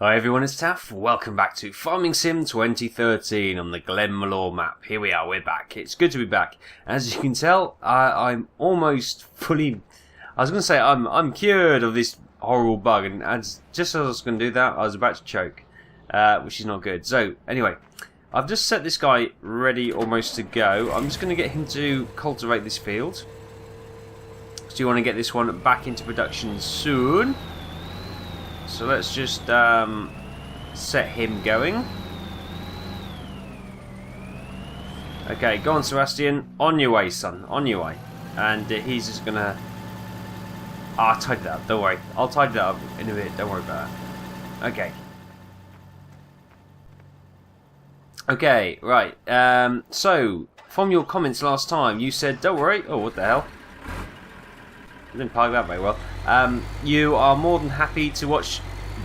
Hi everyone, it's Taff. Welcome back to Farming Sim 2013 on the Glenmalure map. Here we are, we're back. It's good to be back. As you can tell, I'm almost fully... I was going to say I'm cured of this horrible bug, and just as I was going to do that, I was about to choke, which is not good. So, anyway, I've just set this guy ready almost to go. I'm just going to get him to cultivate this field. So you want to get this one back into production soon. So let's just set him going. Okay, go on, Sebastian. On your way, son. On your way. And he's just gonna... I'll tidy that up. Don't worry. I'll tidy that up in a bit. Don't worry about that. Okay. Okay, right. So, from your comments last time, you said, don't worry. Oh, what the hell? I didn't park that very well. You are more than happy to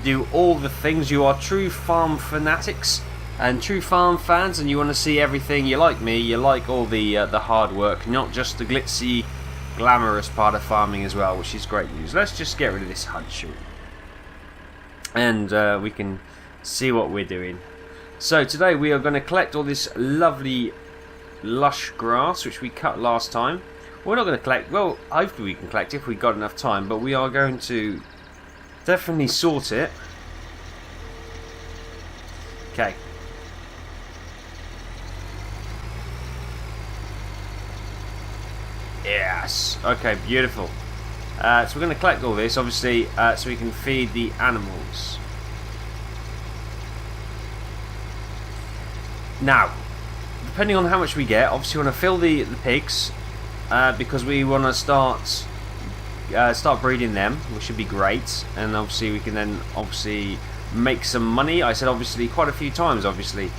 do all the things. You are true farm fanatics and true farm fans, and you want to see everything. You like me. You like all the hard work, not just the glitzy, glamorous part of farming as well, which is great news. Let's just get rid of this hunt, shall we? And we can see what we're doing. So today we are going to collect all this lovely lush grass, which we cut last time. We're not going to collect, well, hopefully we can collect if we've got enough time, but we are going to definitely sort it. Okay. Yes. Okay, beautiful. So we're going to collect all this, obviously, so we can feed the animals. Now, depending on how much we get, obviously we want to fill the pigs. Because we want to start breeding them, which should be great, and obviously we can then make some money. I said obviously quite a few times, obviously,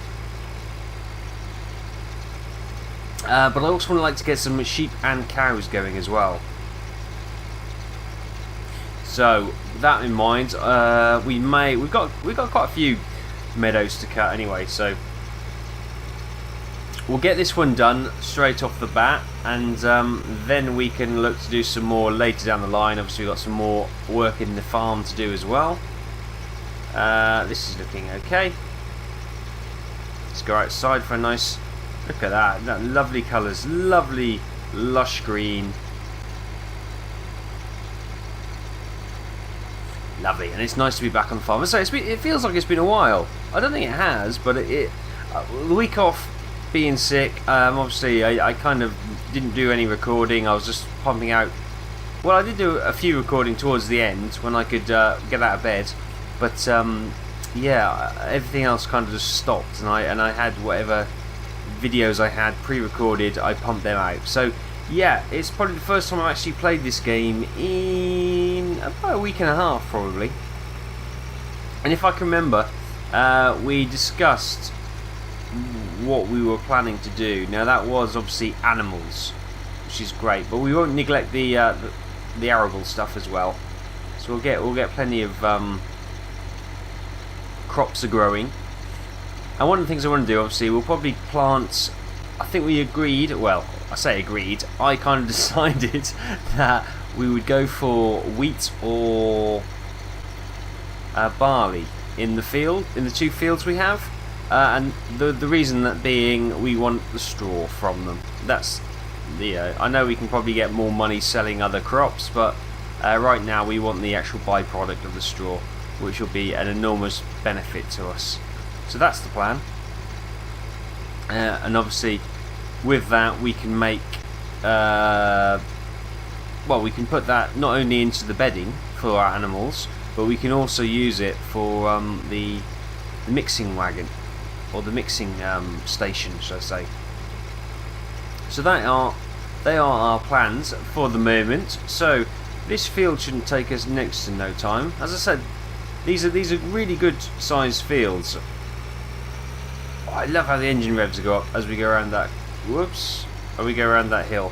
but I also would like to get some sheep and cows going as well. So with that in mind, we've got quite a few meadows to cut anyway, so. We'll get this one done straight off the bat, and then we can look to do some more later down the line. Obviously we've got some more work in the farm to do as well. This is looking okay. Let's go outside for a nice look at that lovely colours, lovely lush green. Lovely, and it's nice to be back on the farm. So it feels like it's been a while. I don't think it has, but the week off being sick, obviously I kind of didn't do any recording. I was just pumping out, well, I did do a few recording towards the end when I could get out of bed, but yeah, everything else kind of just stopped, and I had whatever videos I had pre-recorded, I pumped them out. So yeah, it's probably the first time I've actually played this game in about a week and a half probably. And if I can remember, we discussed what we were planning to do. Now that was obviously animals, which is great, but we won't neglect the arable stuff as well. So we'll get plenty of crops are growing. And one of the things I want to do, obviously, we'll probably plant. I think we agreed. Well, I say agreed. I kind of decided that we would go for wheat or barley in the field, in the two fields we have. And the reason that being, we want the straw from them. That's I know we can probably get more money selling other crops, but right now we want the actual byproduct of the straw, which will be an enormous benefit to us. So that's the plan. And obviously, with that we can make, well, we can put that not only into the bedding for our animals, but we can also use it for the mixing wagon. Or the mixing station, should I say. So they are our plans for the moment. So this field shouldn't take us next to no time. As I said, these are really good sized fields. Oh, I love how the engine revs go up as we go around that. Whoops! As we go around that hill,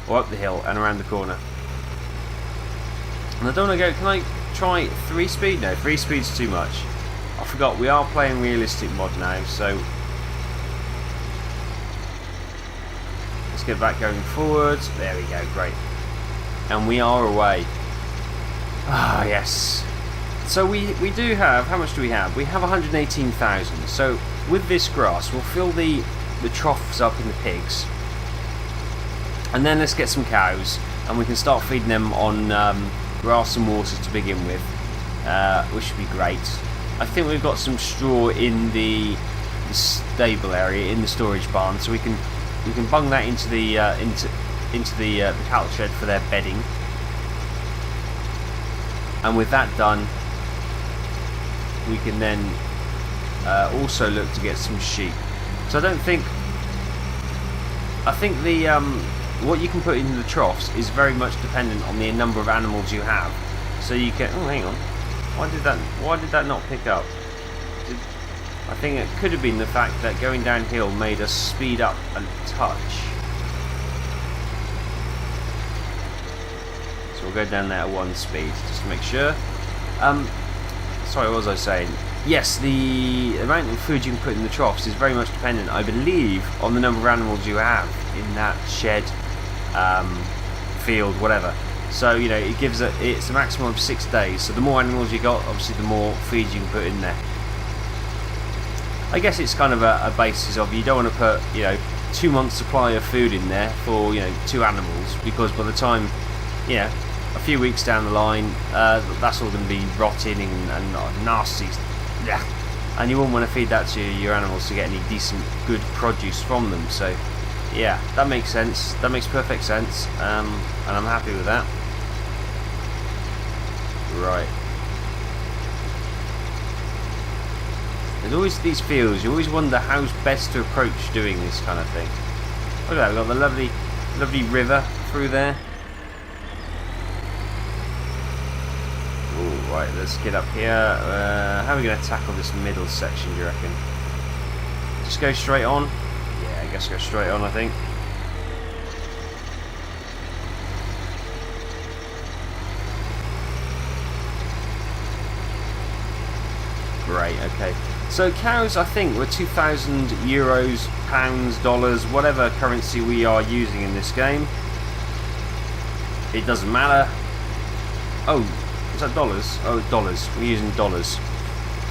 or up the hill and around the corner. And I don't want to go. Can I try 3-speed? No, 3-speed's too much. I forgot, we are playing realistic mod now, so let's get back going forward. There we go, great. And we are away. Ah, yes. So we do have, how much do we have? We have 118,000. So with this grass, we'll fill the troughs up in the pigs, and then let's get some cows, and we can start feeding them on grass and water to begin with, which should be great. I think we've got some straw in the stable area, in the storage barn, so we can bung that into the cattle shed for their bedding. And with that done, we can then also look to get some sheep. So I think the what you can put in the troughs is very much dependent on the number of animals you have. So you can, oh hang on, why did that not pick up? I think it could have been the fact that going downhill made us speed up a touch. So we'll go down there at 1 speed just to make sure. Sorry, what was I saying? Yes, the amount of food you can put in the troughs is very much dependent, I believe, on the number of animals you have in that shed, field, whatever. So you know, it's a maximum of 6 days. So the more animals you got, obviously, the more feed you can put in there. I guess it's kind of a basis of, you don't want to put 2 months supply of food in there for 2 animals, because by the time a few weeks down the line, that's all going to be rotting and nasty. Yeah. And you wouldn't want to feed that to your animals to get any decent, good produce from them. So, yeah, that makes sense. That makes perfect sense, and I'm happy with that. Right. There's always these fields. You always wonder how's best to approach doing this kind of thing. Look at that. We've got the lovely river through there. Right, let's get up here. How are we going to tackle this middle section, do you reckon? Just go straight on? Yeah, I guess go straight on, I think. Great, okay. So cows, I think, were 2,000 euros, pounds, dollars, whatever currency we are using in this game. It doesn't matter. Oh. Is that dollars? Oh, dollars. We're using dollars.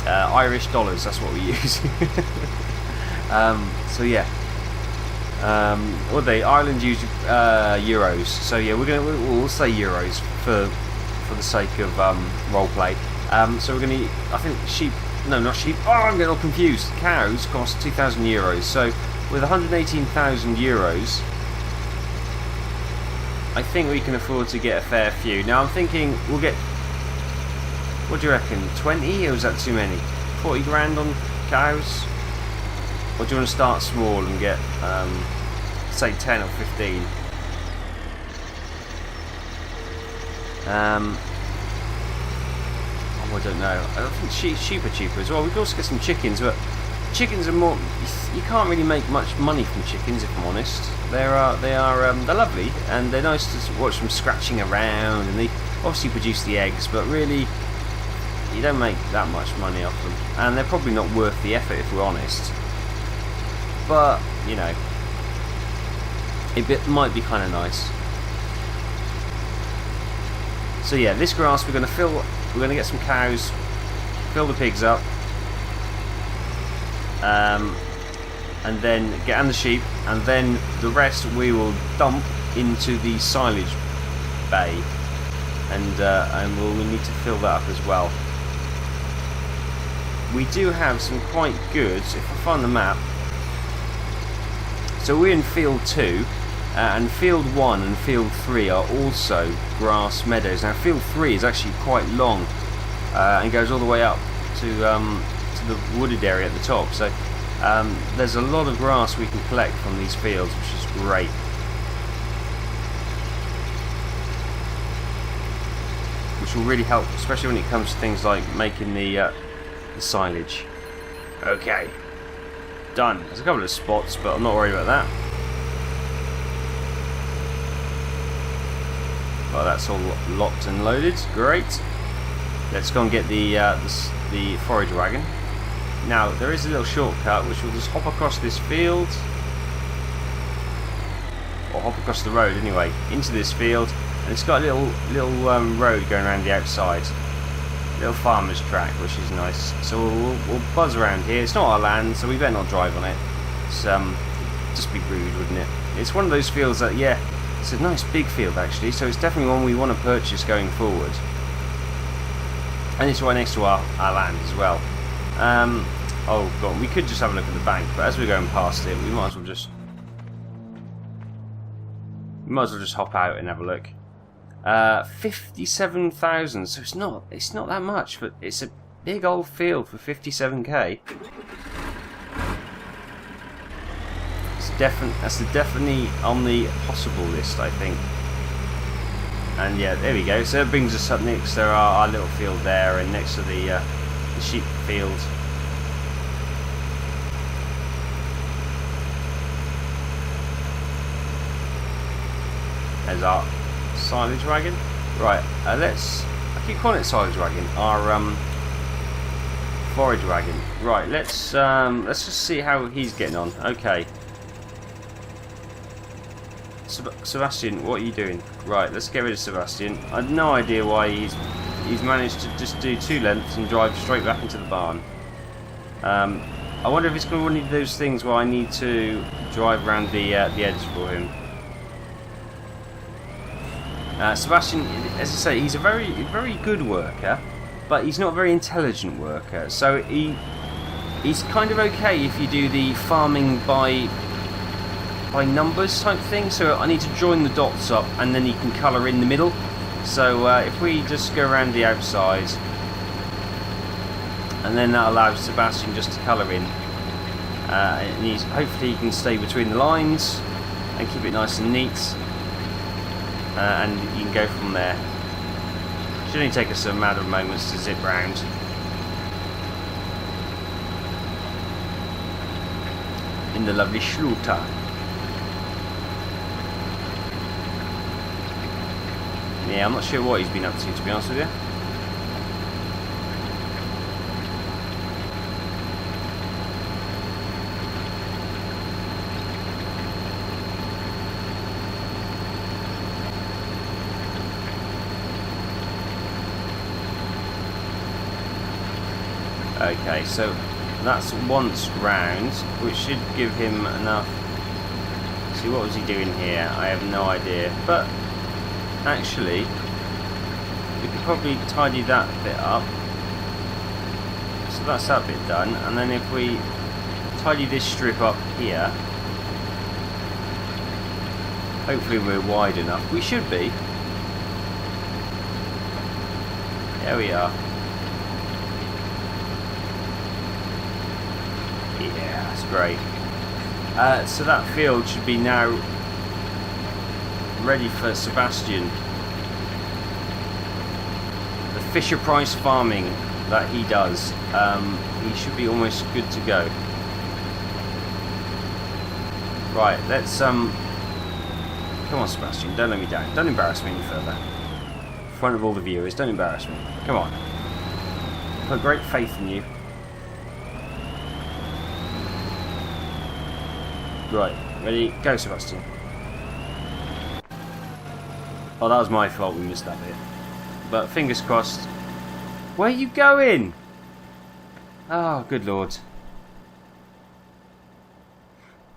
Irish dollars, that's what we use. So yeah. Ireland use euros. So yeah, we'll say euros for the sake of roleplay. So we're gonna, I think sheep. No, not sheep. Oh, I'm getting all confused. Cows cost 2,000 euros. So with 118,000 euros, I think we can afford to get a fair few. Now I'm thinking we'll get. What do you reckon? 20, or is that too many? 40 grand on cows? Or do you want to start small and get, say, 10 or 15? I don't know. I think sheep are cheaper as well. We could also get some chickens, but chickens are more. You can't really make much money from chickens, if I'm honest. They're lovely, and they're nice to watch them scratching around, and they obviously produce the eggs, but really, you don't make that much money off them, and they're probably not worth the effort, if we're honest. But it might be kind of nice. So yeah, this grass we're going to fill. We're going to get some cows, fill the pigs up, and then get the sheep, and then the rest we will dump into the silage bay, and we'll need to fill that up as well. We do have some quite good, if I find the map, so we're in field 2, and field 1 and field 3 are also grass meadows. Now field 3 is actually quite long, and goes all the way up to the wooded area at the top, so there's a lot of grass we can collect from these fields, which is great. Which will really help, especially when it comes to things like making the silage. Okay, done. There's a couple of spots, but I'm not worried about that. Well, that's all locked and loaded. Great. Let's go and get the forage wagon. Now there is a little shortcut which will just hop across this field, or hop across the road anyway, into this field, and it's got a little road going around the outside. Little farmer's track, which is nice. So we'll buzz around here. It's not our land, so we better not drive on it. It's just be rude, wouldn't it? It's one of those fields that, yeah, it's a nice big field actually, so it's definitely one we want to purchase going forward. And it's right next to our land as well. Oh god, we could just have a look at the bank, but as we're going past it, we might as well just hop out and have a look. 57,000, so it's not that much, but it's a big old field for 57k. That's definitely on the possible list, I think. And yeah, there we go. So that brings us up next to our little field there, and next to the sheep field. There's our silage wagon. Right, I keep calling it silage wagon. Our forage wagon. Right, let's just see how he's getting on. Okay. Sebastian, what are you doing? Right, let's get rid of Sebastian. I have no idea why he's managed to just do 2 lengths and drive straight back into the barn. I wonder if it's going to be one of those things where I need to drive around the edge for him. Sebastian, as I say, he's a very good worker, but he's not a very intelligent worker. So he's kind of okay if you do the farming by numbers type thing. So I need to join the dots up, and then he can colour in the middle. So if we just go around the outside, and then that allows Sebastian just to colour in, and hopefully he can stay between the lines and keep it nice and neat. And you can go from there. Should only take us a matter of moments to zip round. In the lovely Schluter. Yeah, I'm not sure what he's been up to be honest with you. Okay, so that's once round, which should give him enough. See, what was he doing here? I have no idea. But actually, we could probably tidy that bit up. So that's that bit done. And then if we tidy this strip up here, hopefully we're wide enough. We should be. There we are. Yeah, that's great. So that field should be now ready for Sebastian. The Fisher Price farming that he does, he should be almost good to go. Right, let's come on Sebastian, don't let me down. Don't embarrass me any further. In front of all the viewers, don't embarrass me. Come on. I've got great faith in you. Right, ready, go Sebastian. Oh, that was my fault, we missed that bit. But fingers crossed. Where are you going? Oh, good lord.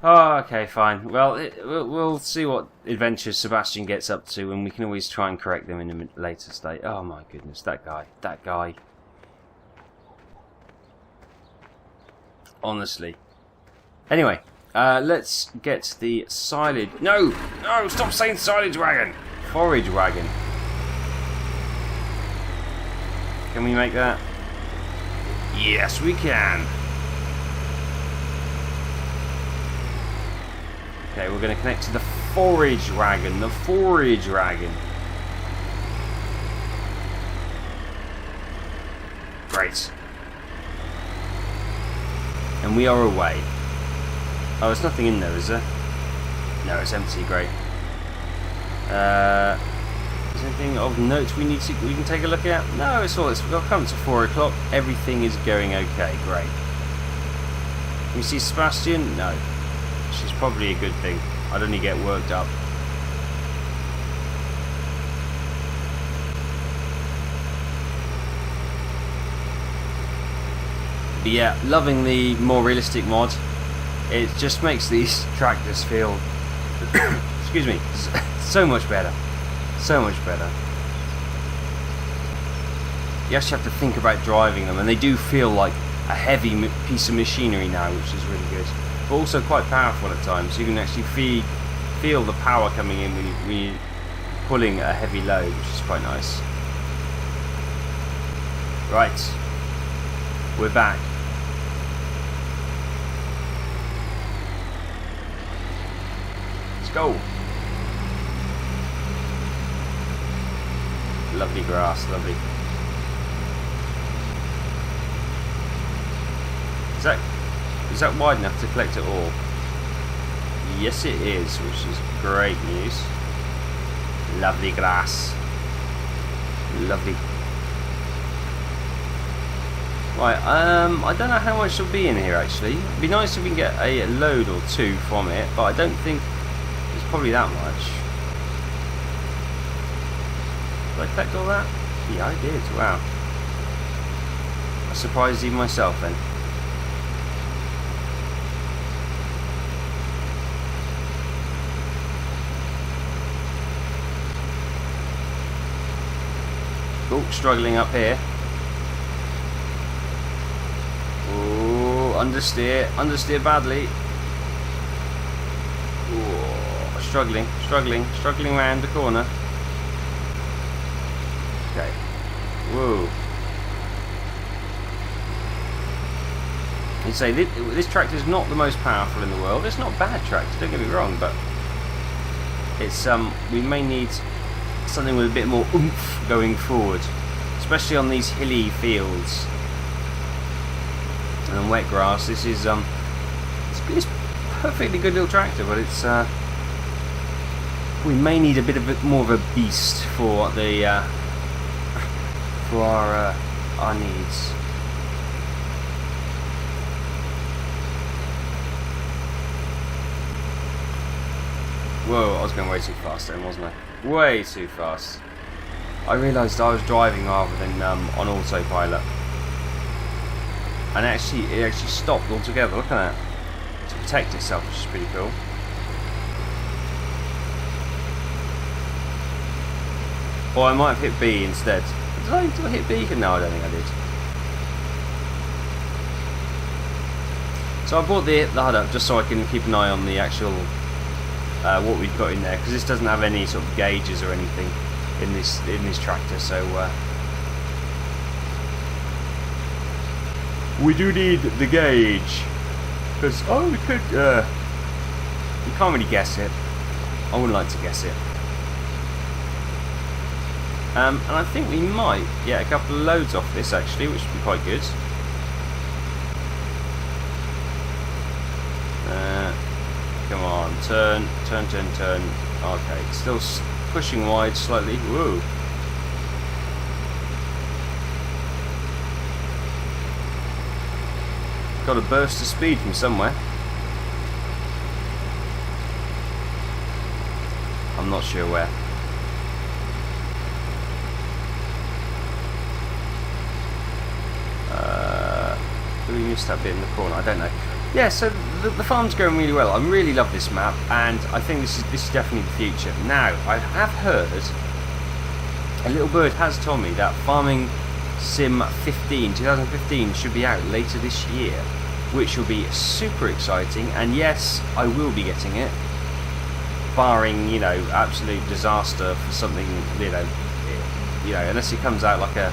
Oh, okay, fine. Well, we'll see what adventures Sebastian gets up to, and we can always try and correct them in a later state. Oh my goodness, that guy. Honestly. Anyway. Let's get the silage. No, stop saying silage wagon. Forage wagon. Can we make that? Yes, we can. Okay, we're going to connect to the forage wagon. The forage wagon. Great. And we are away. Oh, there's nothing in there, is there? No, it's empty. Great. Is there anything of note we can take a look at? No, it's all. We've come to 4 o'clock. Everything is going okay. Great. Can you see Sebastian? No. Which is probably a good thing. I'd only get worked up. But yeah, loving the more realistic mod. It just makes these tractors feel, excuse me, so much better. So much better. You actually have to think about driving them, and they do feel like a heavy piece of machinery now, which is really good. But also quite powerful at times. You can actually feel the power coming in when you're pulling a heavy load, which is quite nice. Right, we're back. Let's go. Lovely grass, lovely. Is that wide enough to collect it all? Yes it is, which is great news. Lovely grass. Lovely. Right, I don't know how much will be in here actually. It'd be nice if we can get a load or two from it, but I don't think it's probably that much. Did I collect all that? Yeah, I did. Wow. I surprised even myself then. Oh, struggling up here. Oh, understeer badly. Oh, struggling round the corner. Okay. Whoa. You say this tractor is not the most powerful in the world. It's not a bad tractor, don't get me wrong, but it's we may need something with a bit more oomph going forward, especially on these hilly fields and wet grass. This is it's perfectly good little tractor, but it's we may need a bit more of a beast for the for our needs. Whoa, I was going way too fast then, wasn't I? Way too fast. I realised I was driving rather than on autopilot. And it actually stopped altogether, look at that. To protect itself, which is pretty cool. Or I might have hit B instead. Did I hit B? No, I don't think I did. So I brought the HUD up just so I can keep an eye on the actual what we've got in there, because this doesn't have any sort of gauges or anything in this tractor, so we do need the gauge, because we could you can't really guess it. I wouldn't like to guess it. And I think we might get a couple of loads off this actually, which would be quite good. Come on, turn. Okay, still pushing wide slightly. Whoa. Got a burst of speed from somewhere. I'm not sure where. Did we miss that bit in the corner? I don't know. Yeah, so the farm's going really well. I really love this map, and I think this is definitely the future. Now, I have heard, a little bird has told me that Farming Sim 2015 should be out later this year, which will be super exciting. And yes, I will be getting it, barring absolute disaster for something, unless it comes out like a.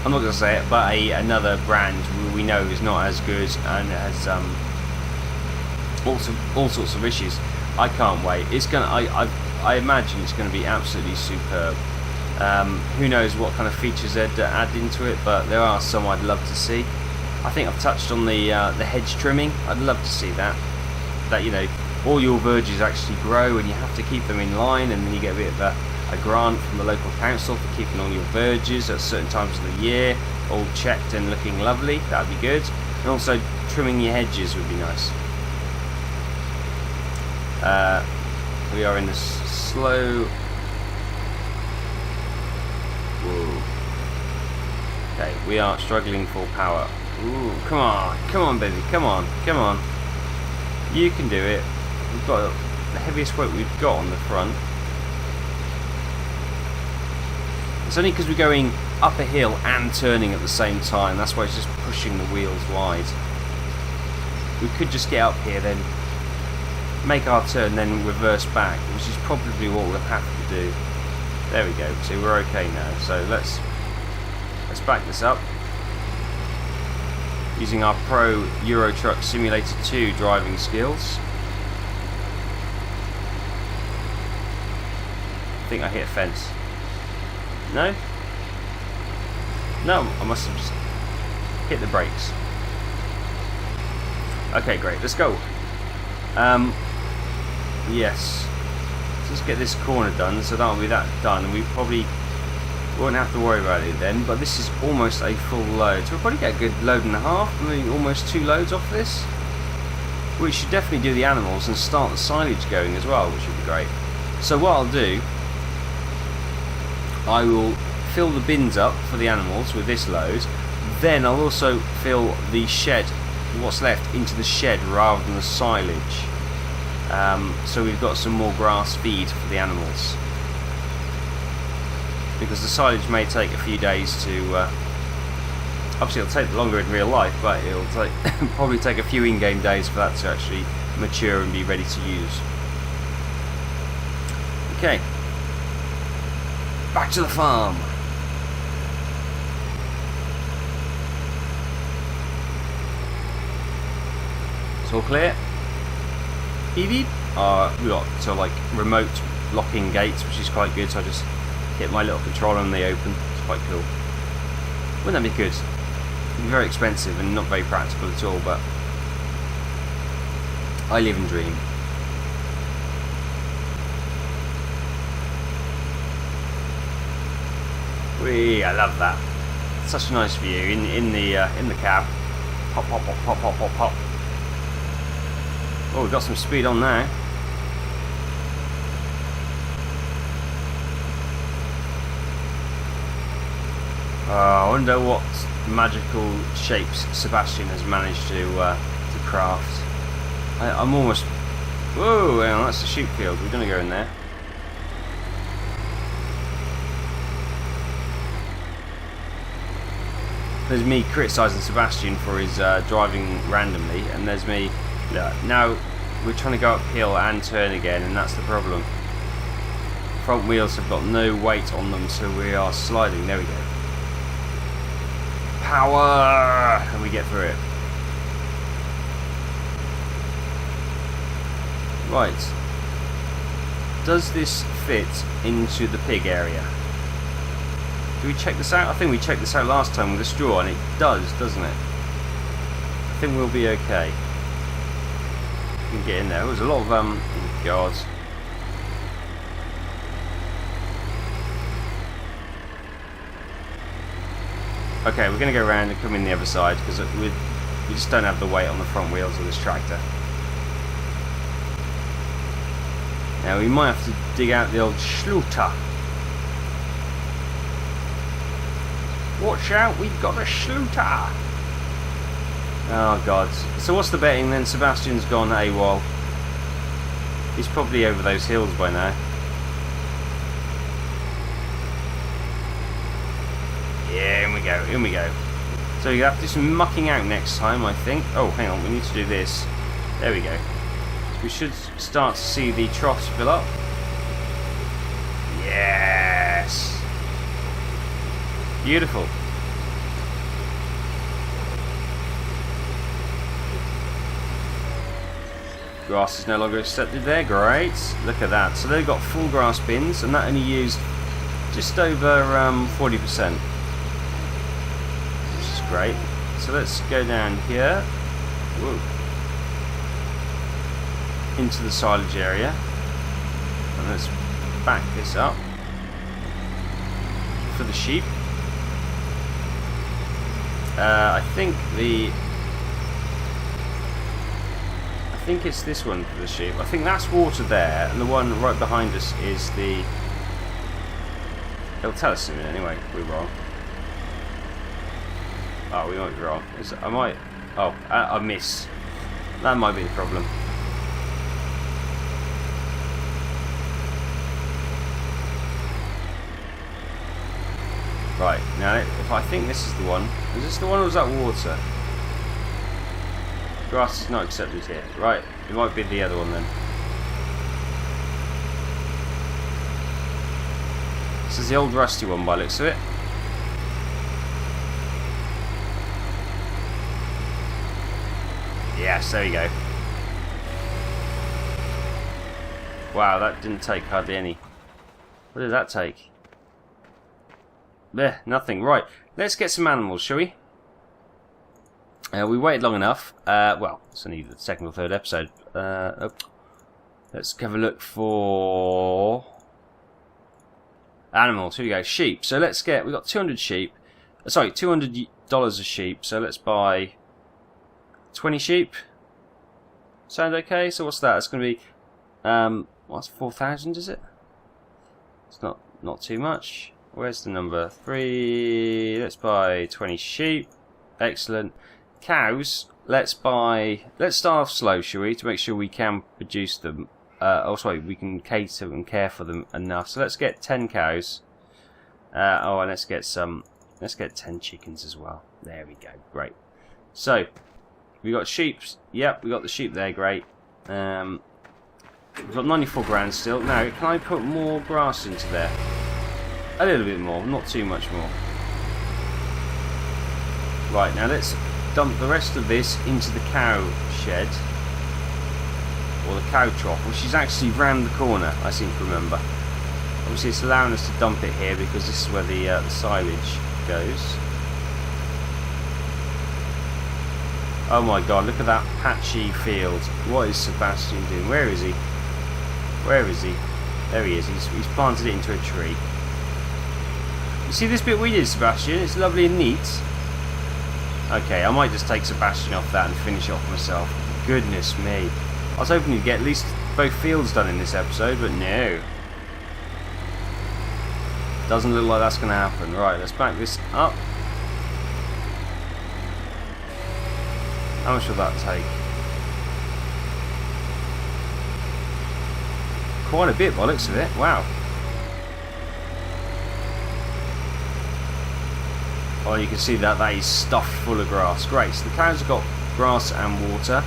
I'm not going to say it, but another brand we know is not as good and has all sorts of issues. I can't wait. It's gonna. I imagine it's going to be absolutely superb. Who knows what kind of features they'd add into it, but there are some I'd love to see. I think I've touched on the hedge trimming. I'd love to see that. That all your verges actually grow, and you have to keep them in line, and then you get a bit of a grant from the local council for keeping all your verges at certain times of the year all checked and looking lovely. That would be good. And also trimming your hedges would be nice. We are in the slow. Whoa. Okay, we are struggling for power. Ooh, come on, baby, come on. You can do it. We've got the heaviest weight we've got on the front. It's only because we're going up a hill and turning at the same time. That's why it's just pushing the wheels wide. We could just get up here, then make our turn, then reverse back, which is probably what we'll have to do. There we go. So we're okay now. So let's back this up using our Pro Euro Truck Simulator 2 driving skills. I think I hit a fence. No? No, I must have just hit the brakes. Okay, great. Let's go. Yes. Let's get this corner done, so that'll be that done, and we probably won't have to worry about it then. But this is almost a full load, so we'll probably get a good load and a half, maybe almost 2 loads off this. We should definitely do the animals and start the silage going as well, which would be great. So what I'll do, I will fill the bins up for the animals with this load, then I'll also fill the shed, what's left, into the shed rather than the silage. So we've got some more grass feed for the animals, because the silage may take a few days to obviously it'll take longer in real life, but it'll take probably take a few in-game days for that to actually mature and be ready to use. Okay, back to the farm. It's all clear. Beep beep. We got so like remote locking gates, which is quite good. So I just hit my little controller and they open. It's quite cool. Wouldn't that be good? It'd be very expensive and not very practical at all, but I live and dream. I love that. Such a nice view in the cab. Pop pop pop pop pop pop pop. Oh, we've got some speed on now. I wonder what magical shapes Sebastian has managed to craft. I'm almost... Whoa, hang on, that's the sheep field. We're going to go in there. There's me criticising Sebastian for his driving randomly, and there's me... Now we're trying to go uphill and turn again, and that's the problem. Front wheels have got no weight on them, so we are sliding. There we go. Power! And we get through it. Right. Does this fit into the pig area? Did we check this out? I think we checked this out last time with the straw, and it does, doesn't it? I think we'll be okay. We can get in there. There's a lot of oh God. Okay, we're going to go around and come in the other side because we just don't have the weight on the front wheels of this tractor. Now we might have to dig out the old schluter. Watch out, we've got a schluter! Oh God. So what's the betting then? Sebastian's gone AWOL. He's probably over those hills by now. Yeah, in we go, in we go. So you have to do some mucking out next time, I think. Oh, hang on, we need to do this. There we go. We should start to see the troughs fill up. Yes! Beautiful. Grass is no longer accepted there, great. Look at that. So they've got full grass bins, and that only used just over 40%. Which is great. So let's go down here. Whoa. Into the silage area. And let's back this up for the sheep. I think it's this one for the sheep. I think that's water there, and the one right behind us is the... It'll tell us in a minute anyway if we're wrong. Oh, we might be wrong. I might... Oh, I missed. That might be the problem. Right, now if I think this is the one. Is this the one or is that water? Grass is not accepted here. Right, it might be the other one then. This is the old rusty one by the looks of it. Yes, there we go. Wow, that didn't take hardly any. What did that take? Bleh, nothing. Right, let's get some animals, shall we? We waited long enough. Well, it's only the second or third episode. Let's have a look for animals. Here we go. Sheep. So let's get. We got 200 sheep. Sorry, $200 a sheep. So let's buy 20 sheep. Sound okay? So what's that? It's going to be what's 4,000? Is it? It's not too much. Where's the number? 3. Let's buy 20 sheep. Excellent. Cows. Let's start off slow, shall we, to make sure we can produce them. Also, we can cater and care for them enough. So let's get 10 cows. Oh, and let's get 10 chickens as well. There we go. Great. So we got sheep. Yep, we got the sheep there. Great. We've got 94 grand still. Now, can I put more grass into there? A little bit more, not too much more. Right, now let's dump the rest of this into the cow shed. Or the cow trough, which is actually round the corner, I seem to remember. Obviously it's allowing us to dump it here because this is where the silage goes. Oh my god, look at that patchy field. What is Sebastian doing? Where is he? Where is he? There he is. He's planted it into a tree. You see this bit we did, Sebastian? It's lovely and neat. Okay, I might just take Sebastian off that and finish it off myself. Goodness me. I was hoping you'd get at least both fields done in this episode, but no. Doesn't look like that's going to happen. Right, let's back this up. How much will that take? Quite a bit by the looks of it. Wow. Oh, you can see that is stuffed full of grass. Great, so the cows have got grass and water.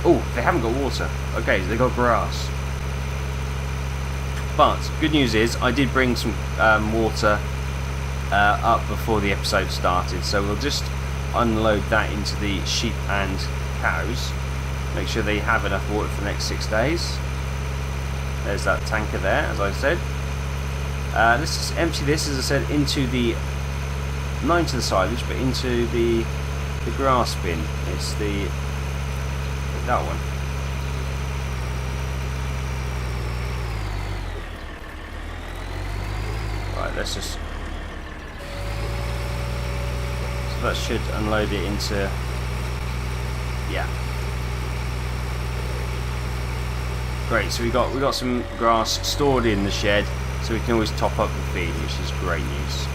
Oh, they haven't got water. Okay, so they've got grass. But, good news is, I did bring some water up before the episode started. So we'll just unload that into the sheep and cows. Make sure they have enough water for the next 6 days. There's that tanker there, as I said. Let's just empty this, as I said, into the... not into the silage, but into the grass bin. It's that one. Right, let's just... so that should unload it into... yeah. Great, so we got some grass stored in the shed, so we can always top up the feed, which is great news.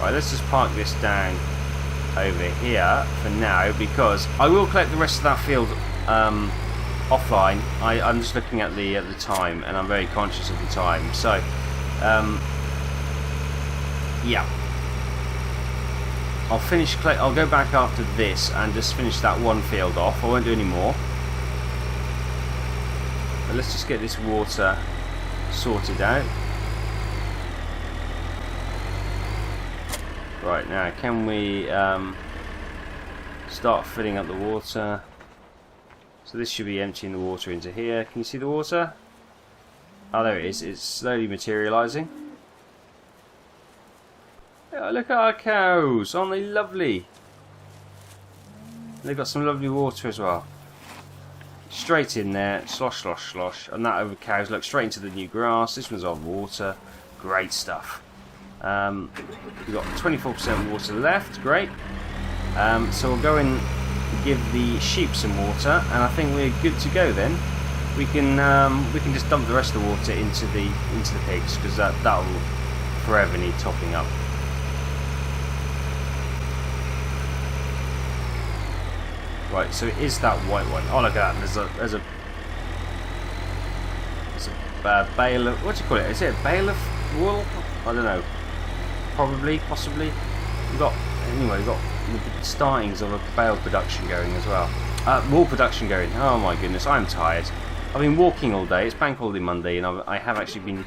Right, let's just park this down over here for now, because I will collect the rest of that field offline. I'm just looking at the time, and I'm very conscious of the time. So, yeah, I'll go back after this and just finish that one field off. I won't do any more. But let's just get this water sorted out. Right, now can we start filling up the water? So this should be emptying the water into here. Can you see the water? Oh, there it is. It's slowly materialising. Oh, look at our cows. Aren't they lovely? They've got some lovely water as well. Straight in there. Slosh, slosh, slosh. And that over cows. Look, straight into the new grass. This one's on water. Great stuff. We've got 24% water left. Great. So we'll go and give the sheep some water, and I think we're good to go then. We can just dump the rest of the water into the pigs, because that will forever need topping up. Right, so it is that white one. Oh, look at that. There's a bale of, what do you call it? Is it a bale of wool? I don't know. Probably, possibly. We've got the startings of a bale production going as well. Wool production going. Oh my goodness, I'm tired. I've been walking all day. It's Bank Holiday Monday, and I have actually been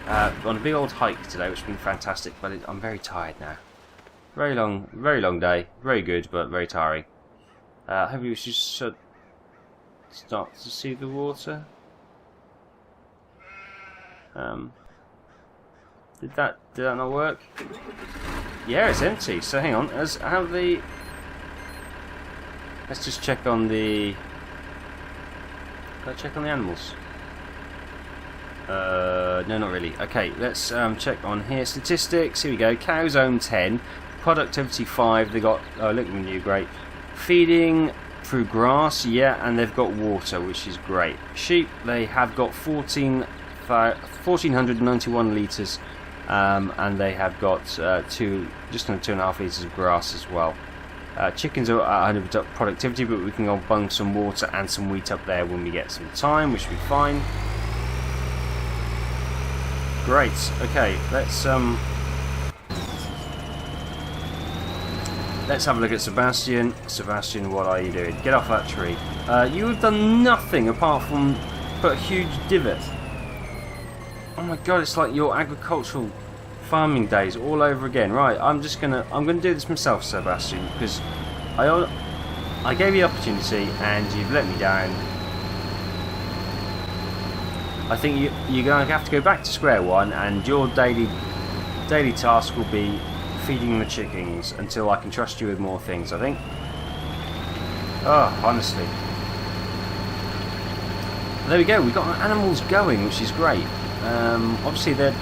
on a big old hike today, which has been fantastic. But I'm very tired now. Very long day. Very good, but very tiring. Hopefully we should start to see the water. Did that not work? Yeah, it's empty. So hang on. Let's just check on the. Can I check on the animals? No, not really. Okay, let's check on here. Statistics. Here we go. Cows own 10. Productivity 5. They got. Oh, look, menu, great. Feeding through grass, yeah, and they've got water, which is great. Sheep, they have got 1,491 litres, and they have got just under 2.5 litres of grass as well. Chickens are at 100% productivity, but we can go bung some water and some wheat up there when we get some time, which will be fine. Great. Okay, let's have a look at Sebastian. Sebastian, what are you doing? Get off that tree. You have done nothing apart from put a huge divot. Oh my god, it's like your agricultural farming days all over again. Right, I'm gonna do this myself, Sebastian, because I gave you the opportunity and you've let me down. I think you're going to have to go back to square one, and your daily task will be feeding the chickens until I can trust you with more things, I think. Oh, honestly. There we go, we've got animals going, which is great. Obviously their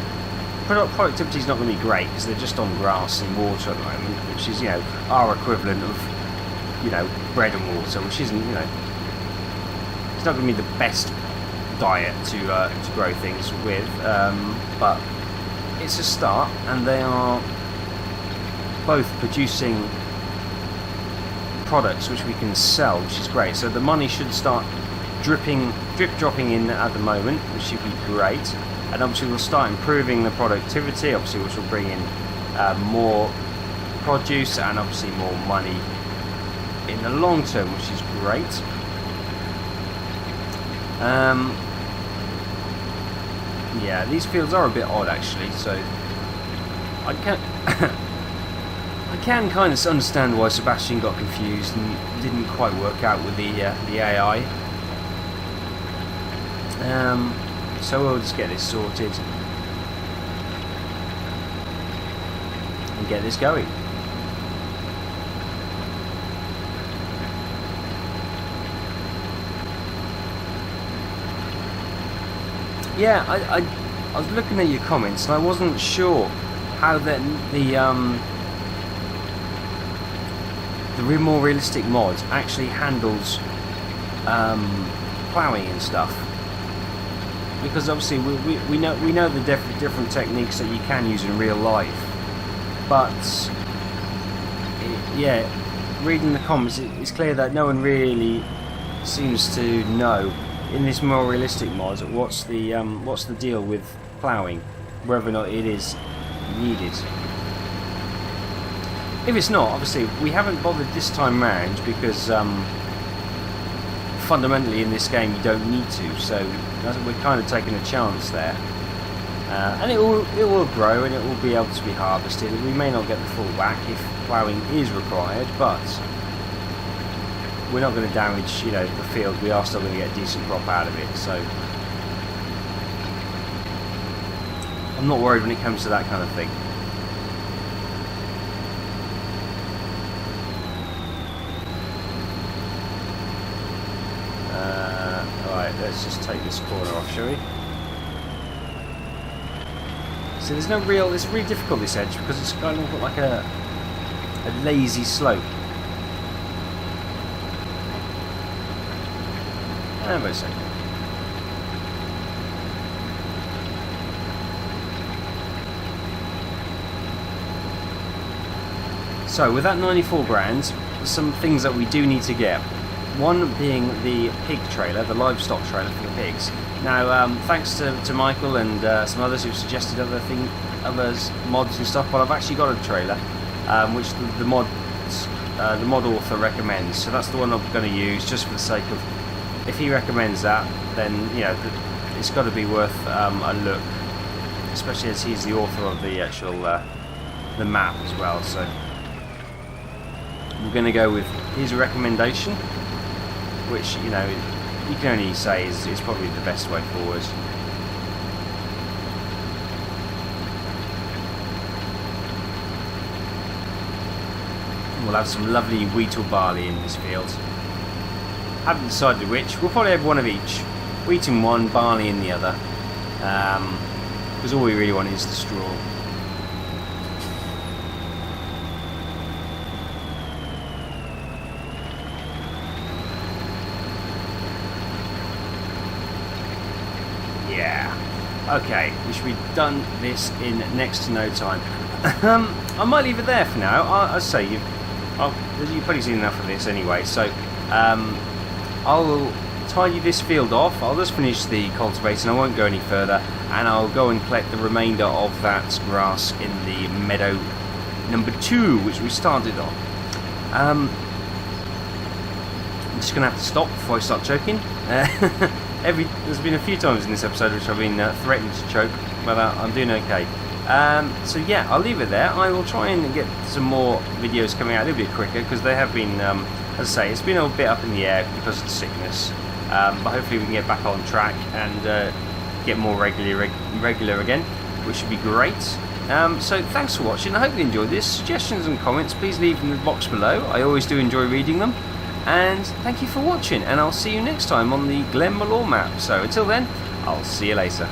productivity is not going to be great because they're just on grass and water at the moment, which is, our equivalent of, bread and water, which isn't, it's not going to be the best diet to grow things with, but it's a start, and they are both producing products which we can sell, which is great. So the money should start drip dropping in at the moment, which should be great. And obviously we'll start improving the productivity, obviously, which will bring in more produce and obviously more money in the long term, which is great. Yeah, these fields are a bit odd actually, so I can kind of understand why Sebastian got confused and didn't quite work out with the AI. So we'll just get this sorted and get this going. Yeah, I was looking at your comments and I wasn't sure how the more realistic mod actually handles ploughing and stuff, because obviously we know the different techniques that you can use in real life, but yeah, reading the comments, it's clear that no one really seems to know in this more realistic mod what's the deal with ploughing, whether or not it is needed. If it's not, obviously we haven't bothered this time round because fundamentally in this game you don't need to, so we're kind of taking a chance there, and it will grow and it will be able to be harvested. We may not get the full whack if ploughing is required, but we're not going to damage the field. We are still going to get a decent crop out of it, so I'm not worried when it comes to that kind of thing. Alright, let's just take this corner off, shall we? So it's really difficult, this edge, because it's kind of got like a lazy slope. Wait a second. So with that 94 grand, some things that we do need to get. One being the pig trailer, the livestock trailer for the pigs. Now, thanks to Michael and some others who suggested others mods and stuff, but I've actually got a trailer, which the mod author recommends. So that's the one I'm going to use, just for the sake of, if he recommends that, then it's got to be worth a look, especially as he's the author of the actual the map as well. So we're going to go with his recommendation, which you can only say is probably the best way forward. We'll have some lovely wheat or barley in this field. Haven't decided which. We'll probably have one of each. Wheat in one, barley in the other. Because all we really want is the straw. Yeah. Okay, we should be done this in next to no time. I might leave it there for now. I'll say you've probably seen enough of this anyway, so I'll tidy this field off. I'll just finish the cultivating, I won't go any further, and I'll go and collect the remainder of that grass in the meadow number 2, which we started on. I'm just going to have to stop before I start choking. There's been a few times in this episode which I've been threatened to choke, but I'm doing okay. So yeah, I'll leave it there. I will try and get some more videos coming out a little bit quicker, because they have been, as I say, it's been a bit up in the air because of the sickness. But hopefully we can get back on track and get more regular again, which should be great. So thanks for watching. I hope you enjoyed this. Suggestions and comments, please leave them in the box below. I always do enjoy reading them. And thank you for watching, and I'll see you next time on the Glenmalure map. So until then, I'll see you later.